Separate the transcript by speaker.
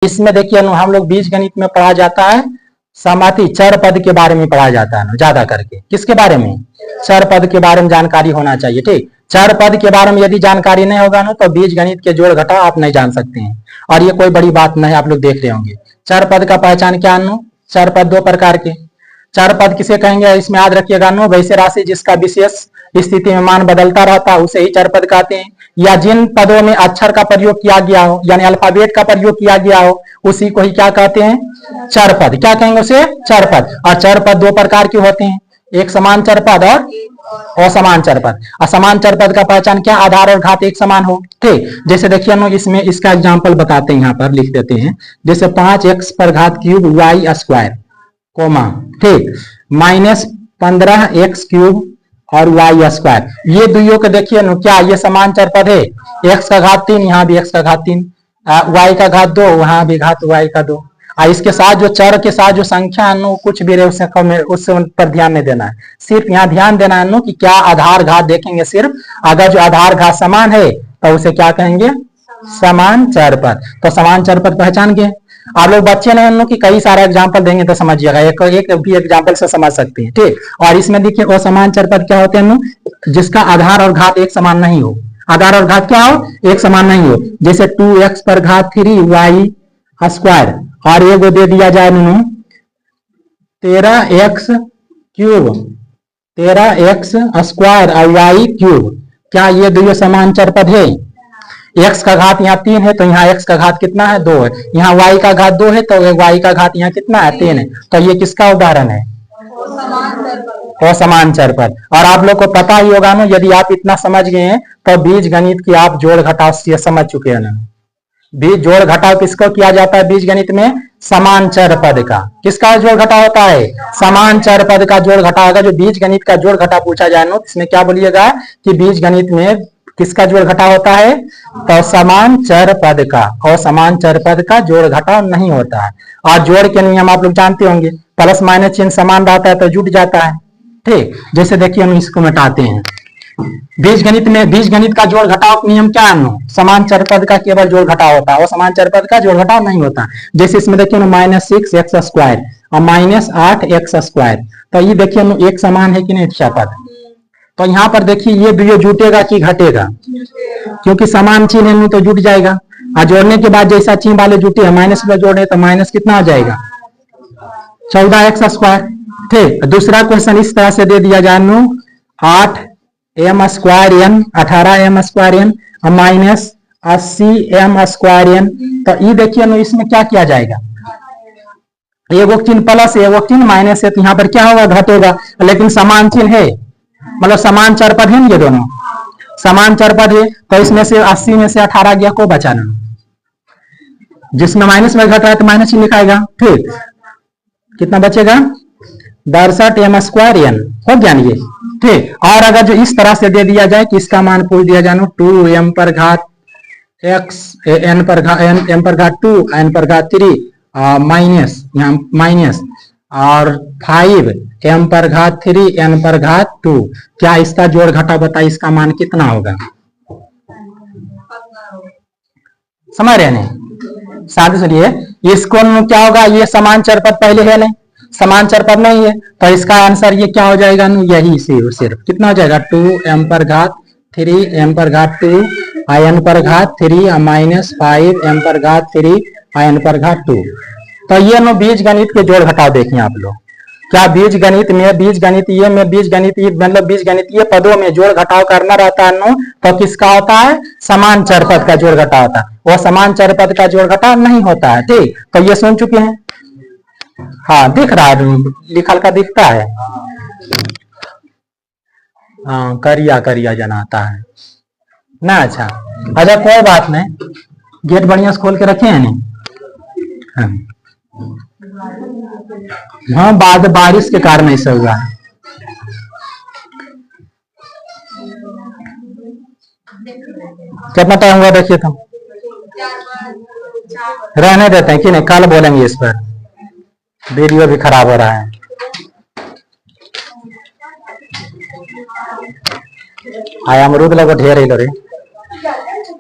Speaker 1: इसमें देखिए हम लोग बीज गणित में पढ़ा जाता है समाति चर पद के बारे में पढ़ा जाता है ज्यादा करके। किसके बारे में? चर पद के बारे में जानकारी होना चाहिए। ठीक, चर पद के बारे में यदि जानकारी नहीं होगा ना तो बीज गणित के जोड़ घटाव आप नहीं जान सकते हैं, और ये कोई बड़ी बात नहीं, आप लोग देख रहे होंगे। चर पद का पहचान क्या नो? चर पद दो प्रकार के। चर पद किसे कहेंगे इसमें याद रखिएगा नो, वैसे राशि जिसका विशेष स्थिति में मान बदलता रहता है उसे ही चर पद कहते हैं, या जिन पदों में अक्षर का प्रयोग किया गया हो यानी अल्फाबेट का प्रयोग किया गया हो उसी को ही क्या कहते हैं? चर पद। क्या कहेंगे उसे? चर पद। और चर पद दो प्रकार के होते हैं, एक समान चर पद और असमान चर पद। असमान चर पद का पहचान क्या? आधार और घात एक समान हो। ठीक, जैसे देखिए हम इसमें इसका एग्जांपल बताते हैं, यहाँ पर लिख देते हैं। जैसे 5x पर घात क्यूब वाई स्क्वायर कोमा, ठीक, माइनस 15x क्यूब और वाई स्क्वायर, ये दुइयों के देखिए न क्या ये समान चर पद है? x का घात 3, यहाँ भी x का घात 3, y का घात 2, वहां भी घात y का 2। इसके साथ जो चर के साथ जो संख्या है कुछ भी रहे उससे उन पर ध्यान नहीं देना है, सिर्फ यहाँ ध्यान देना है कि क्या आधार घात देखेंगे सिर्फ। अगर जो आधार घात समान है तो उसे क्या कहेंगे? समान चर पद। तो समान चर पद पहचान गए आप लोग। बच्चे ने कि कई सारे एग्जांपल देंगे तो समझिएगा, एक भी एग्जांपल से समझ सकते हैं। ठीक, और इसमें देखिए असमान चर पद क्या होते हैं? जिसका आधार और घात एक समान नहीं हो। आधार और घात क्या हो? एक समान नहीं हो। जैसे 2x पर घात 3y स्क्वायर और ये दे दिया जाए 13x क्यूब, 13x स्क्वायर और y क्यूब, क्या ये दोनों समान चर पद है? x का घात यहाँ 3 है तो यहाँ x का घात कितना है? 2 है। यहाँ y का घात 2 है तो y का घात यहाँ कितना है? 3 है। तो ये किसका उदाहरण है? असमान चर पद। और आप लोग को पता ही होगा ना, यदि आप इतना समझ गए हैं तो बीज गणित की आप जोड़ घटाव से समझ चुके हैं ना। बीज जोड़ घटाव किसको किया जाता है बीज गणित में? समान चर पद का। किसका जोड़ घटाव होता है? समान चर पद का जोड़ घटाव होगा। जो बीज गणित का जोड़ घटाव पूछा जाए ना इसमें क्या बोलिएगा कि बीज गणित में किसका जोड़ घटाव होता है? तो समान चर पद का। और समान चर पद का जोड़ घटाव नहीं होता है। और जोड़ के नियम आप लोग जानते होंगे, प्लस माइनस चिन्ह समान रहता है तो जुट जाता है। ठीक, जैसे देखिए हम इसको मिटाते हैं। बीज गणित में बीज गणित का जोड़ घटाव नियम क्या है? समान चर पद का केवल जोड़ घटाव होता है और समान चर पद का जोड़ घटाव नहीं होता। जैसे इसमें देखिए -6x स्क्वायर और -8x स्क्वायर, तो ये देखिए एक समान है कि नहीं अच्छा पद? तो यहाँ पर देखिए ये भी जुटेगा कि घटेगा? क्योंकि समान चिन्ह है तो जुट जाएगा। और जोड़ने के बाद जैसा चिन्ह वाले जुटे हैं माइनस में जोड़े तो माइनस कितना हो जाएगा? 14x square. ठीक, दूसरा क्वेश्चन इस तरह से दे दिया जाए 8m square n 18m square n minus 80m square n, तो ये देखिए इसमें क्या किया जाएगा? एक चिन्ह प्लस एक चिन्ह माइनस है तो यहाँ पर क्या होगा? घटेगा। लेकिन समान चिन्ह है मतलब समान चर पद है, ये दोनों समान चर पद है तो इसमें से 80 में से 18 गया को बचाना, जिसमें माइनस में घट रहा है तो माइनस ही लिखाएगा। ठीक, कितना बचेगा? 62m स्क्वायर n हो गया ये। ठीक, और अगर जो इस तरह से दे दिया जाए कि इसका मान पूछ दिया जाए 2m पर घात x n पर घात m पर घात 2 n पर घात 3 माइनस यहाँ माइनस और 5m पर घात 3 n पर घात 2, क्या इसका जोड़ घटाव बताइए इसका मान कितना होगा? समझ रहे हैं? साथ सुनिए, इसको क्या होगा? ये समान चर पद पहले है नहीं, समान चर पद नहीं है तो इसका आंसर ये क्या हो जाएगा? यही सिर्फ कितना हो जाएगा? 2m पर घात 3 m पर घात 2 n पर घात 3 माइनस 5m पर घात 3 n पर घात 2। तो ये बीज गणित के जोड़ घटाव देखें आप लोग। क्या बीज गणित में बीज गणितीय पदों में जोड़ घटाव करना रहता है तो किसका होता है? समान चर पद का जोड़ घटाव होता है। वो समान चर पद का जोड़ घटाव नहीं होता है। ठीक, तो ये सुन चुके हैं? हाँ, दिख रहा है, लिखल का दिखता है। हाँ, करिया करिया जनाता है ना। अच्छा कोई बात नहीं, गेट बढ़िया से खोल के रखे हैं नहीं? हाँ, बाद बारिश के कारण ऐसा हुआ है। कितना टाइम हुआ देखिए तो रहने देते हैं कि नहीं, कल बोलेंगे इस पर। वीडियो भी खराब हो रहा है। आया अमरूद लगो ढेर ही लो रे।